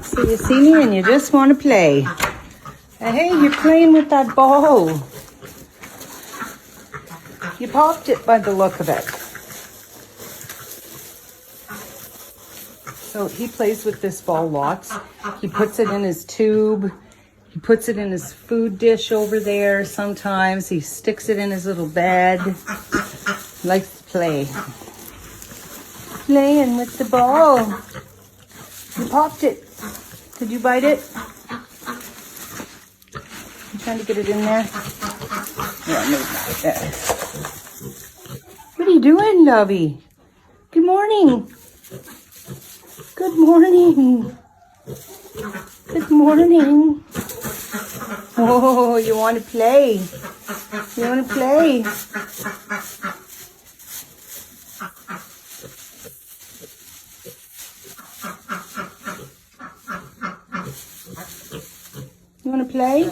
So you see me and you just want to play. Hey, you're playing with that ball. You popped it by the look of it. So he plays with this ball lots. He puts it in his tube. He puts it in his food dish over there sometimes. He sticks it in his little bed. He likes to play. Playing with the ball. You popped it. Did you bite it? You trying to get it in there? Yeah, maybe not there. What are you doing, Lovey? Good morning. Good morning. Good morning. Oh, you want to play? You want to play? You want to play?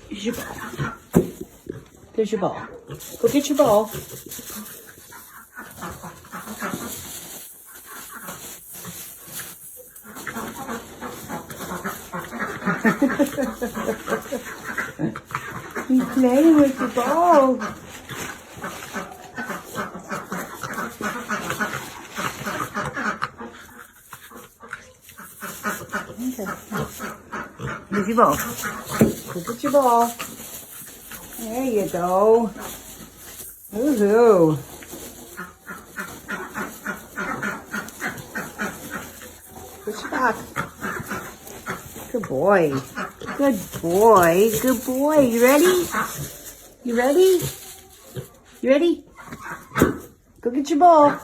Here's your ball. There's your ball. Go get your ball. He's playing with the ball. Okay. Here's your ball. Go get your ball. There you go. Woohoo. Push it back. Good boy. Good boy. Good boy. You ready? You ready? You ready? Go get your ball.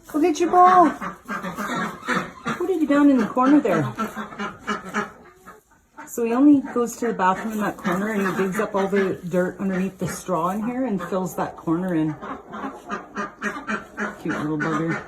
Go get your ball. What have you down in the corner there? So he only goes to the bathroom in that corner and he digs up all the dirt underneath the straw in here and fills that corner in. Cute little bugger.